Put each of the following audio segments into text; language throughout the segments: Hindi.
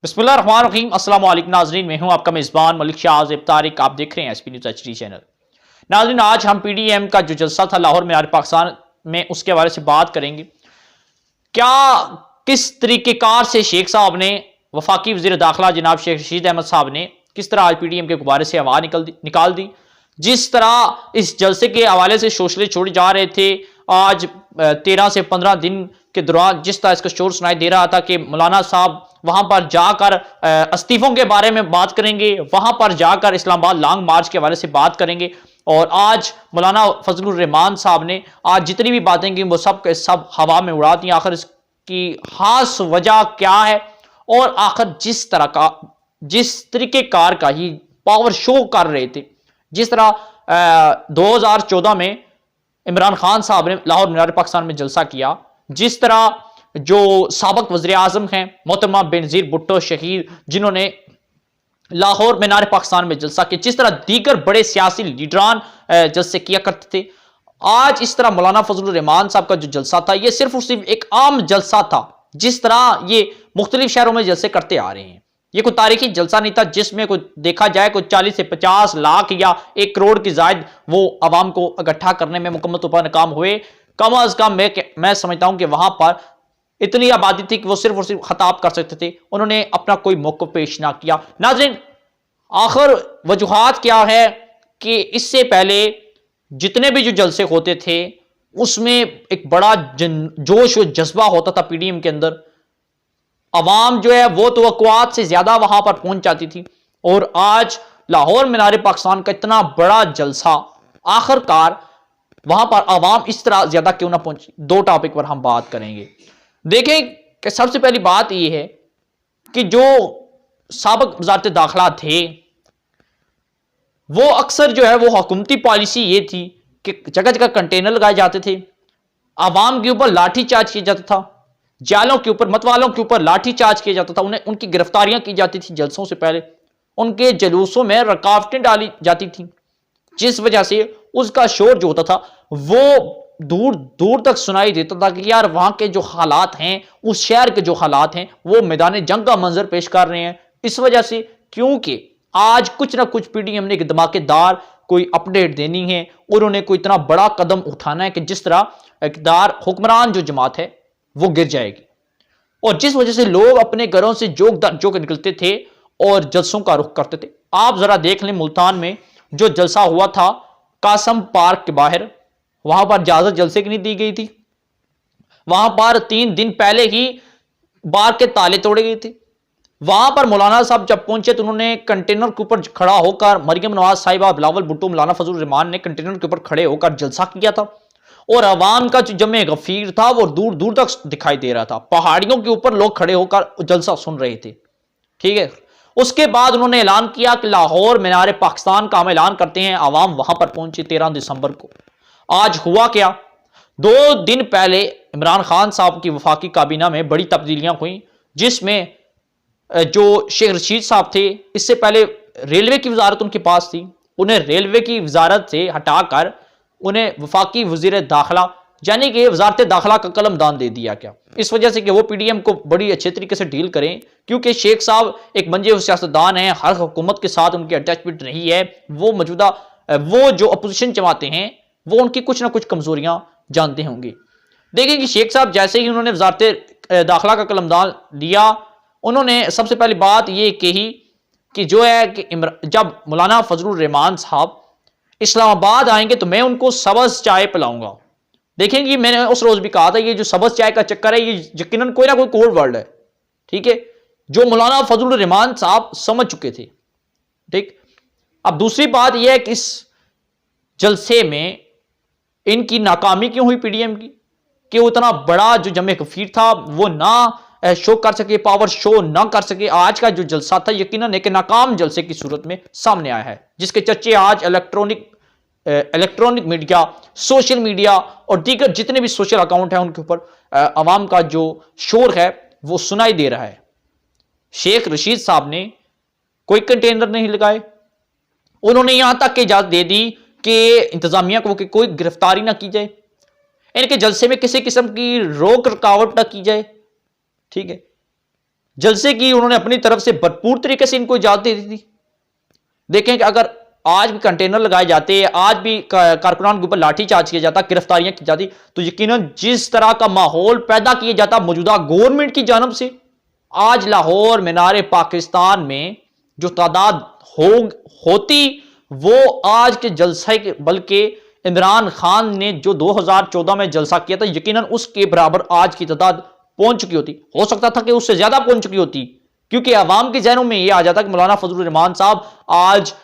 बिस्मिल्लाहिर्रहमानिर्रहीम। अस्सलाम वालेकुम नाज़रीन, मैं हूं आपका मेज़बान मलिक शाह तारिक। आप देख रहे हैं एसपी न्यूज़ HD चैनल। नाज़रीन, आज हम PDM का जो जलसा था लाहौर मीनार पाकिस्तान में, उसके हवाले से बात करेंगे। क्या किस तरीक़ेकार से शेख साहब ने, वफाकी वज़ीर दाखिला जनाब शेख रशीद अहमद साहब ने किस तरह आज PDM के गुब्बारे से हवा निकाल दी। जिस तरह इस जलसे के हवाले से शोशले छोड़े जा रहे थे, आज 13 से 15 दिन के दौरान जिस तरह इसका शोर सुनाई दे रहा था कि मौलाना साहब वहां पर जाकर इस्तीफों के बारे में बात करेंगे, वहां पर जाकर इस्लामाबाद लॉन्ग मार्च के हवाले से बात करेंगे। और आज मौलाना फजलुर रहमान साहब ने आज जितनी भी बातें की वो सब के सब हवा में उड़ा दी। आखिर इसकी खास वजह क्या है, और आखिर जिस तरीकेकार का ही पावर शो कर रहे थे, जिस तरह 2014 में इमरान खान साहब ने लाहौर मीनार पाकिस्तान में जलसा किया, जिस तरह जो साबक वज़ीर आज़म हैं मोहतरमा बेनज़ीर भुट्टो शहीद, जिन्होंने लाहौर मीनार पाकिस्तान में जलसा किया, जिस तरह दीगर बड़े सियासी लीडरान जलसे किया करते थे, आज इस तरह मौलाना फजलुर रहमान साहब का जो जलसा था, यह सिर्फ और सिर्फ एक आम जलसा था। जिस तरह ये मुख्तलिफ शहरों में जलसे करते आ रहे हैं, ये कोई तारीखी जलसा नहीं था जिसमें कोई देखा जाए कोई 40 से 50 लाख या 1 करोड़ की जायद वो अवाम को इकट्ठा करने में मुकम्मल तौर पर नाकाम हुए। कम अज कम मैं समझता हूं कि वहां पर इतनी आबादी थी कि वो सिर्फ और सिर्फ खताब कर सकते थे, उन्होंने अपना कोई मौक़िफ़ पेश ना किया। नाज़रीन, आखिर वजूहात क्या है कि इससे पहले जितने भी जो जलसे होते थे उसमें एक बड़ा जोश और जज्बा होता था PDM के अंदर। अवाम जो है वो तवक्कुआत से ज्यादा वहां पर पहुंच जाती थी। और आज लाहौर मीनार पाकिस्तान का इतना बड़ा जलसा, आखिरकार वहां पर अवाम इस तरह ज्यादा क्यों ना पहुंची। दो टॉपिक पर हम बात करेंगे। देखें कि सबसे पहली बात यह है कि जो साबिक वज़ारत दाखिला थे, वो अक्सर जो है वो हुकूमती पॉलिसी ये थी कि जगह जगह कंटेनर लगाए जाते थे, अवाम के ऊपर लाठी चार्ज किया जाता था, जालों के ऊपर मतवालों के ऊपर लाठी चार्ज किया जाता था, उन्हें उनकी गिरफ्तारियां की जाती थी जलसों से पहले, उनके जलूसों में रुकावटें डाली जाती थी, जिस वजह से उसका शोर जो होता था वो दूर दूर तक सुनाई देता था कि यार वहां के जो हालात हैं, उस शहर के जो हालात हैं, वो मैदान जंग का मंजर पेश कर रहे हैं। इस वजह से क्योंकि आज कुछ ना कुछ PDM ने एक धमाकेदार कोई अपडेट देनी है और उन्हें कोई इतना बड़ा कदम उठाना है कि जिस तरह इक़्तिदार हुक्मरान जो जमात है वो गिर जाएगी। और जिस वजह से लोग अपने घरों से जोक निकलते थे और जलसों का रुख करते थे। आप जरा देख लें, मुल्तान में जो जलसा हुआ था कासम पार्क के बाहर, वहां पर इजाजत जलसे की नहीं दी गई थी। वहां पर 3 दिन पहले ही बार के ताले तोड़े गए थे। वहां पर मौलाना साहब जब पहुंचे तो उन्होंने कंटेनर के ऊपर खड़ा होकर, मरियम नवाज साहिबा, बिलावल भुट्टो, मौलाना फजलुर रहमान ने कंटेनर के ऊपर खड़े होकर जलसा किया था। और अवाम का जो जमे गफीर था वो दूर दूर तक दिखाई दे रहा था। पहाड़ियों के ऊपर लोग खड़े होकर जलसा सुन रहे थे। ठीक है, उसके बाद उन्होंने ऐलान किया कि लाहौर मीनार पाकिस्तान का हम ऐलान करते हैं। अवाम वहां पर पहुंची 13 दिसंबर को। आज हुआ क्या, 2 दिन पहले इमरान खान साहब की वफाकी काबीना में बड़ी तब्दीलियां हुई, जिसमें जो शेख रशीद साहब थे, इससे पहले रेलवे की वजारत उनके पास थी, उन्हें रेलवे की वजारत से हटाकर उन्हें वफाकी वजीर दाखिला यानी कि वजारत दाखिला का कलमदान दे दिया गया। इस वजह से कि वो PDM को बड़ी अच्छे तरीके से डील करें, क्योंकि शेख साहब एक मंजे सियासतदान हैं, हर हुकूमत के साथ उनकी अटैचमेंट रही है। वो मौजूदा वो जो अपोजिशन जमाते हैं वो उनकी कुछ ना कुछ कमजोरियां जानते होंगे। देखिए कि शेख साहब जैसे ही उन्होंने वजारत दाखिला का कलमदान लिया, उन्होंने सबसे पहली बात ये कही कि जो है कि जब मौलाना फजलुर रहमान साहब इस्लामाबाद आएंगे तो मैं उनको सब्ज़ चाय पिलाऊंगा। देखेंगे, मैंने उस रोज भी कहा था ये जो सब्ज़ चाय का चक्कर है ये यकीनन कोई ना कोई कोड वर्ड है। ठीक है, जो मौलाना फजलुर रहमान साहब समझ चुके थे। ठीक, अब दूसरी बात यह है कि इस जलसे में इनकी नाकामी क्यों हुई PDM की, कि उतना बड़ा जो जमे गफीर था वो ना शो कर सके, पावर शो ना कर सके। आज का जो जलसा था यकीनन एक नाकाम जलसे की सूरत में सामने आया है, जिसके चर्चे आज इलेक्ट्रॉनिक मीडिया, सोशल मीडिया और दीगर जितने भी सोशल अकाउंट हैं उनके ऊपर अवाम का जो शोर है वो सुनाई दे रहा है। शेख रशीद साहब ने कोई कंटेनर नहीं लगाए, उन्होंने यहां तक की इजाजत दे दी कि इंतजामिया को कोई गिरफ्तारी ना की जाए, इनके जलसे में किसी किस्म की रोक रुकावट ना की जाए। ठीक है, जलसे की उन्होंने अपनी तरफ से भरपूर तरीके से इनको इजाजत दे दी थी। देखें कि अगर आज भी कंटेनर लगाए जाते, आज भी कारकुनान के ऊपर लाठीचार्ज किया जाता, गिरफ्तारियां की जाती, तो यकीनन जिस तरह का माहौल पैदा किया जाता मौजूदा गवर्नमेंट की जानब से, आज लाहौर मीनार पाकिस्तान में जो तादाद होती वो आज के जलसे के, बल्कि इमरान खान ने जो 2014 में जलसा किया था यकीनन उसके बराबर आज की तादाद पहुंच चुकी होती। हो सकता था कि उससे ज्यादा पहुंच चुकी होती, क्योंकि अवाम के जहनों में यह आ जाता कि मौलाना फजलुर रहमान साहब आज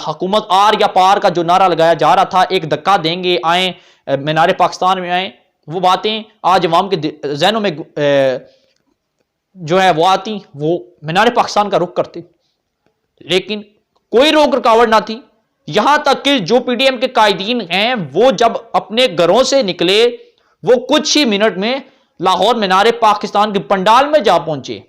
हुकूमत आर या पार का जो नारा लगाया जा रहा था, एक धक्का देंगे, आए मीनार पाकिस्तान में आए, वो बातें आज अवाम के जहनों में जो है वो आती, वो मीनार पाकिस्तान का रुख करते, लेकिन कोई रोक रुकावट ना थी। यहां तक कि जो पीडीएम के कायदीन हैं वो जब अपने घरों से निकले वो कुछ ही मिनट में लाहौर मीनार पाकिस्तान के पंडाल में जा पहुंचे।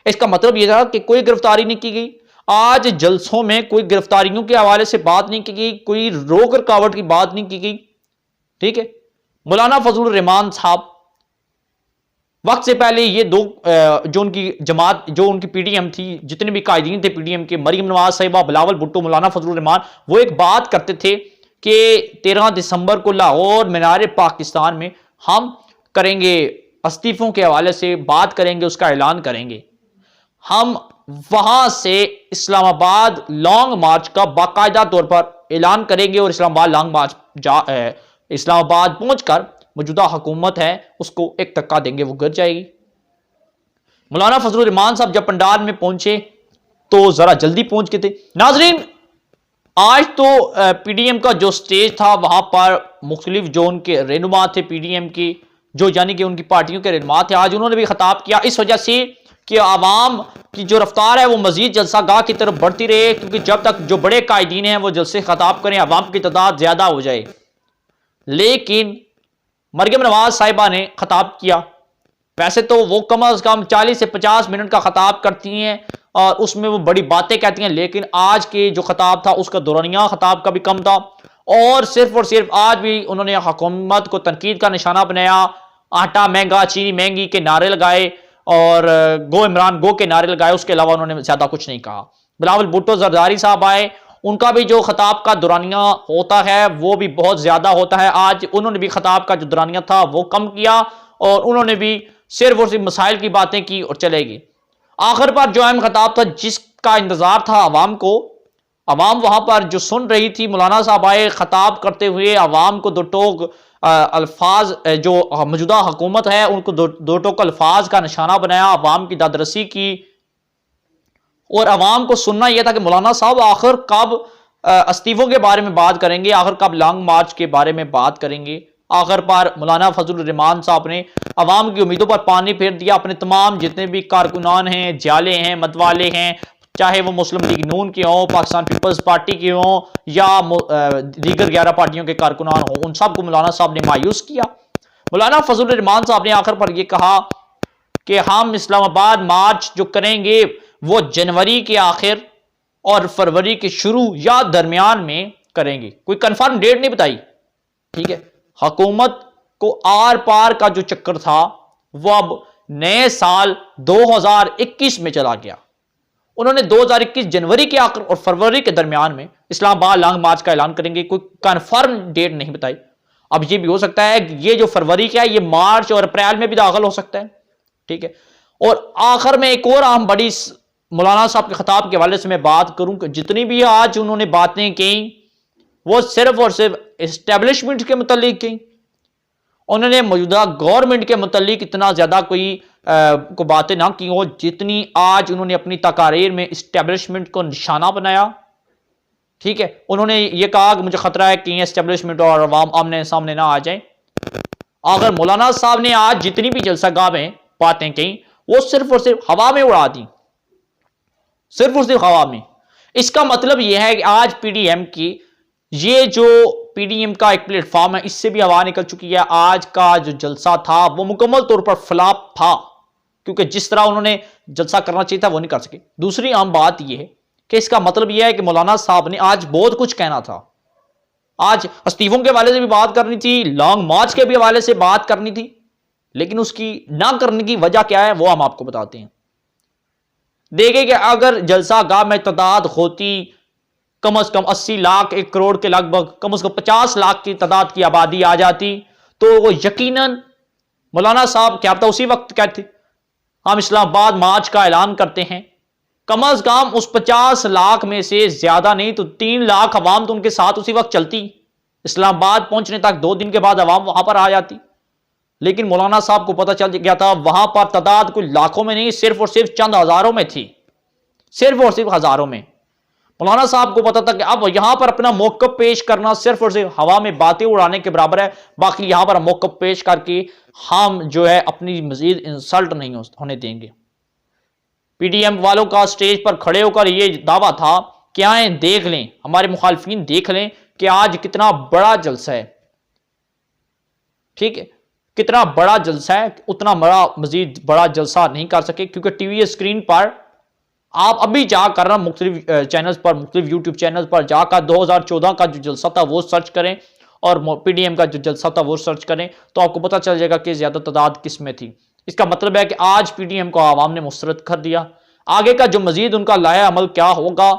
इसका मतलब यह था कि कोई गिरफ्तारी नहीं की गई। आज जलसों में कोई गिरफ्तारियों के हवाले से बात नहीं की गई, कोई रोक रुकावट की बात नहीं की गई। ठीक है, मौलाना फजलुर रहमान साहब वक्त से पहले ये दो जो उनकी जमात, जो उनकी पीडीएम थी, जितने भी कायदीन थे पीडीएम के, मरियम नवाज साहिबा, बिलावल भुट्टो, मौलाना फजलुर रहमान, वो एक बात करते थे कि 13 दिसंबर को लाहौर मीनार पाकिस्तान में हम करेंगे, इस्तीफों के हवाले से बात करेंगे, उसका ऐलान करेंगे। हम वहां से इस्लामाबाद लॉन्ग मार्च का बाकायदा तौर पर ऐलान करेंगे और इस्लामाबाद लॉन्ग मार्च इस्लामाबाद पहुंचकर मौजूदा हुकूमत है उसको एक धक्का देंगे, वो गिर जाएगी। मौलाना फजलुर रहमान साहब जब पंडाल में पहुंचे तो जरा जल्दी पहुंच गए थे। नाजरीन, आज तो पीडीएम का जो स्टेज था वहां पर मुख्तलिफ जो उनके रहनुमा थे पीडीएम की, जो यानी कि उनकी पार्टियों के रहनुमा थे, आज उन्होंने भी खिताब किया, इस वजह से कि आवाम की जो रफ्तार है वो मजीद जलसा गाह की तरफ बढ़ती रहे, क्योंकि जब तक जो बड़े कायदीन हैं वो जलसे खिताब करें आवाम की तादाद ज्यादा हो जाए। लेकिन मरियम नवाज साहिबा ने खिताब किया, वैसे तो वो कम अज कम 40 से 50 मिनट का खिताब करती हैं और उसमें वो बड़ी बातें कहती हैं, लेकिन आज के जो खिताब था उसका दौरानिया खिताब का भी कम था और सिर्फ आज भी उन्होंने हुकूमत को तनकीद का निशाना बनाया, आटा महंगा, चीनी महंगी के नारे लगाए और गो इमरान गो के नारे लगाए, उसके अलावा उन्होंने ज्यादा कुछ नहीं कहा। बिलावल भुट्टो जरदारी साहब आए, उनका भी जो खिताब का दुरानिया होता है वो भी बहुत ज्यादा होता है। आज उन्होंने भी खिताब का जो दुरानिया था वो कम किया और उन्होंने भी सिर्फ और सिर्फ मसाइल की बातें की और चले गए। आखिर पर जो अहम खिताब था जिसका इंतजार था आवाम को, आवाम वहां पर जो सुन रही थी, मौलाना साहब आए खिताब करते हुए आवाम को दो टोक अल्फाज, जो मौजूदा हुकूमत है उनको दो टोक अल्फाज का निशाना बनाया, आवाम की दादरसी की और आवाम को सुनना यह था कि मौलाना साहब आखिर कब इस्तीफों के बारे में बात करेंगे, आखिर कब लॉन्ग मार्च के बारे में बात करेंगे। आखिर पर मौलाना फजलुर रहमान साहब ने अवाम की उम्मीदों पर पानी फेर दिया। अपने तमाम जितने भी कारकुनान हैं, जाले हैं, मतवाले हैं, चाहे वो मुस्लिम लीग नून के हों, पाकिस्तान पीपल्स पार्टी के हों या दीगर 11 पार्टियों के कारकुनान हों, उन सबको मौलाना साहब ने मायूस किया। मौलाना फजलुर रहमान साहब ने आखिर पर यह कहा कि हम इस्लामाबाद मार्च जो करेंगे वो जनवरी के आखिर और फरवरी के शुरू या दरमियान में करेंगे। कोई कंफर्म डेट नहीं बताई। ठीक है, हुकूमत को आर पार का जो चक्कर था वो अब नए साल 2021 में चला गया। उन्होंने 2021 जनवरी के आखिर और फरवरी के दरमियान में इस्लामाबाद लॉन्ग मार्च का ऐलान करेंगे। कोई कंफर्म डेट नहीं बताई। अब ये भी हो सकता है कि ये जो फरवरी का है ये मार्च और अप्रैल में भी दाखिल हो सकता है। ठीक है, और आखिर में एक और अहम बड़ी मौलाना साहब के खिताब के हवाले से मैं बात करूं कि जितनी भी आज उन्होंने बातें की वो सिर्फ और सिर्फ एस्टेब्लिशमेंट के मुतालिक की। उन्होंने मौजूदा गवर्नमेंट के मुतालिक इतना ज्यादा को बातें ना की हो जितनी आज उन्होंने अपनी तकारीर में एस्टेब्लिशमेंट को निशाना बनाया। ठीक है, उन्होंने ये कहा कि मुझे खतरा है कि एस्टेब्लिशमेंट और अवाम आमने सामने ना आ जाए। अगर मौलाना साहब ने आज जितनी भी जलसागाह में बातें की वो सिर्फ और सिर्फ हवा में उड़ा दी, सिर्फ और सिर्फ हवा में। इसका मतलब यह है कि आज पीडीएम की ये जो पीडीएम का एक प्लेटफॉर्म है इससे भी हवा निकल चुकी है। आज का जो जलसा था वो मुकम्मल तौर पर फ्लॉप था, क्योंकि जिस तरह उन्होंने जलसा करना चाहिए था वो नहीं कर सके। दूसरी अहम बात यह है कि इसका मतलब यह है कि मौलाना साहब ने आज बहुत कुछ कहना था। आज इस्तीफों के हवाले से भी बात करनी थी, लॉन्ग मार्च के भी हवाले से बात करनी थी, लेकिन उसकी ना करने की वजह क्या है वो हम आपको बताते हैं। देखें कि अगर जलसा गाह में तादाद होती कम से कम 80 लाख, 1 करोड़ के लगभग, कम से कम 50 लाख की तादाद की आबादी आ जाती, तो वो यकीनन मौलाना साहब क्या पता उसी वक्त कहते हम इस्लामाबाद मार्च का ऐलान करते हैं, कम अज कम उस 50 लाख में से ज्यादा नहीं तो 3 लाख अवाम तो उनके साथ उसी वक्त चलती। इस्लामाबाद पहुंचने तक 2 दिन के बाद अवाम वहां पर आ जाती। लेकिन मौलाना साहब को पता चल गया था वहां पर तादाद कोई लाखों में नहीं, सिर्फ और सिर्फ चंद हजारों में थी, सिर्फ और सिर्फ हजारों में। मौलाना साहब को पता था कि अब यहां पर अपना मौकफ पेश करना सिर्फ और सिर्फ हवा में बातें उड़ाने के बराबर है, बाकी यहां पर मौकफ पेश करके हम जो है अपनी मजीद इंसल्ट नहीं होने देंगे। पीडीएम वालों का स्टेज पर खड़े होकर यह दावा था कि आए देख लें, हमारे मुखालफिन देख लें कि आज कितना बड़ा जलसा है, ठीक है, कितना बड़ा जलसा है, उतना बड़ा मजीद बड़ा जलसा नहीं कर सके क्योंकि टीवी स्क्रीन पर आप अभी जाकर ना मुख्तलिफ चैनल्स पर, मुख्तलिफ यूट्यूब चैनल्स पर जाकर 2014 का जो जलसा था वो सर्च करें और पीडीएम का जो जलसा था वो सर्च करें तो आपको पता चल जाएगा कि ज्यादा तादाद किस में थी। इसका मतलब है कि आज पीडीएम को आवाम ने मुस्तरद कर दिया। आगे का जो मजीद उनका लाया अमल क्या होगा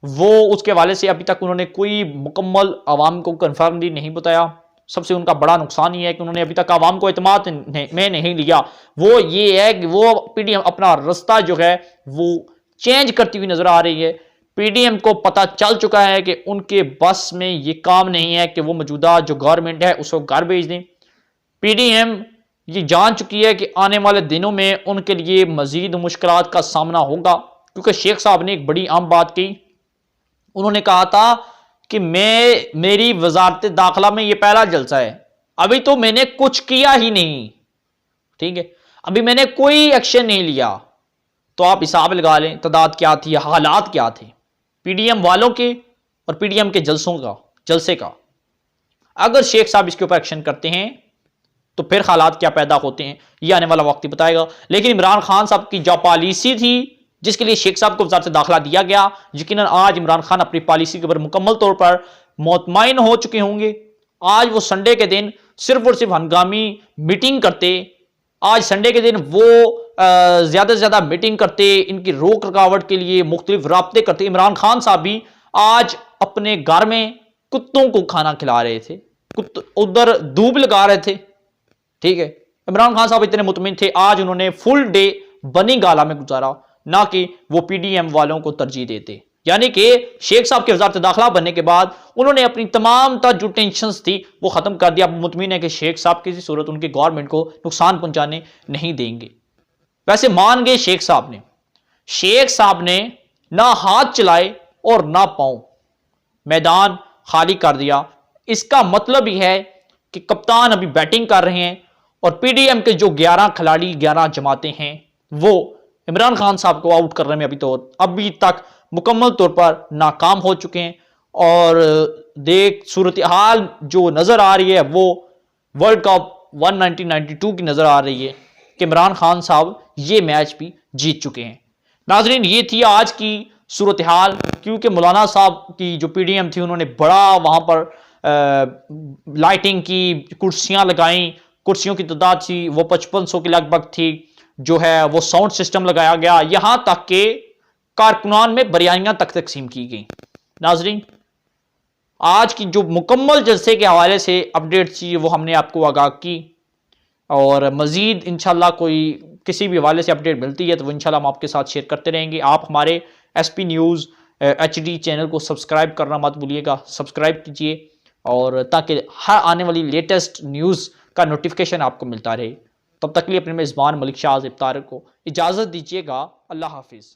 वो उसके हवाले से अभी तक उन्होंने कोई मुकम्मल आवाम को कन्फर्मली नहीं बताया। सबसे उनका बड़ा नुकसान ये है कि उन्होंने अभी तक आवाम को एतमाद में नहीं लिया। वो ये है कि वो पीडीएम अपना रास्ता जो है वो चेंज करती हुई नजर आ रही है। पीडीएम को पता चल चुका है कि उनके बस में ये काम नहीं है कि वो मौजूदा जो गवर्नमेंट है उसको घर भेज दें। पीडीएम ये जान चुकी है कि आने वाले दिनों में उनके लिए मजीद मुश्किलात का सामना होगा क्योंकि शेख साहब ने एक बड़ी अहम बात की। उन्होंने कहा था कि मेरी वजारत दाखिला में ये पहला जलसा है, अभी तो मैंने कुछ किया ही नहीं, ठीक है, अभी मैंने कोई एक्शन नहीं लिया। तो आप हिसाब लगा लें तादाद क्या थी, हालात क्या थे पीडीएम वालों के और पीडीएम के जलसे का। अगर शेख साहब इसके ऊपर एक्शन करते हैं तो फिर हालात क्या पैदा होते हैं ये आने वाला वक्त ही बताएगा। लेकिन इमरान खान साहब की जो पॉलिसी थी जिसके लिए शेख साहब को वजारत दाखिला दिया गया, यकीनन आज इमरान खान अपनी पॉलिसी के ऊपर मुकम्मल तौर पर मुतमईन हो चुके होंगे। आज वो संडे के दिन सिर्फ और सिर्फ हंगामी मीटिंग करते, आज संडे के दिन वो ज्यादा से ज्यादा मीटिंग करते, इनकी रोक रुकावट के लिए मुख्तलिफ राब्ते करते। इमरान खान साहब भी आज अपने घर में कुत्तों को खाना खिला रहे थे, उधर धूप लगा रहे थे, ठीक है। इमरान खान साहब इतने मुतमिन थे, आज उन्होंने फुल डे बनी गाला में गुजारा, ना कि वो पीडीएम वालों को तरजीह देते। यानी कि शेख साहब के वजारत दाखिला बनने के बाद उन्होंने अपनी तमाम जो टेंशन थी वो खत्म कर दिया। मुतमिन है कि शेख साहब किसी सूरत उनकी गवर्नमेंट को नुकसान पहुंचाने नहीं देंगे। वैसे मान गए शेख साहब ने ना हाथ चलाए और ना पांव, मैदान खाली कर दिया। इसका मतलब ही है कि कप्तान अभी बैटिंग कर रहे हैं और पीडीएम के जो 11 खिलाड़ी 11 जमातें हैं वो इमरान खान साहब को आउट करने में अभी तक मुकम्मल तौर पर नाकाम हो चुके हैं। और देख सूरत हाल जो नजर आ रही है वो वर्ल्ड कप 1992 की नजर आ रही है कि इमरान खान साहब ये मैच भी जीत चुके हैं। नाजरीन ये थी आज की सूरत हाल, क्योंकि मौलाना साहब की जो पीडीएम थी उन्होंने बड़ा वहां पर लाइटिंग की, कुर्सियां लगाई, कुर्सियों की तादाद थी वो 5500 के लगभग थी, जो है वो साउंड सिस्टम लगाया गया, यहां तक के कारकुनान में बिरयानियां तक तकसीम की गई। नाजरीन आज की जो मुकम्मल जलसे के हवाले से अपडेट थी वो हमने आपको आगाह की और मजीद इंशाल्लाह कोई किसी भी हवाले से अपडेट मिलती है तो वो इंशाल्लाह हम आपके साथ शेयर करते रहेंगे। आप हमारे एसपी न्यूज़ HD चैनल को सब्सक्राइब करना मत भूलिएगा, सब्सक्राइब कीजिए और ताकि हर आने वाली लेटेस्ट न्यूज़ का नोटिफिकेशन आपको मिलता रहे। तब तक के लिए अपने मेज़बान मलिक शाह इफ्तार को इजाज़त दीजिएगा। अल्लाह हाफिज़।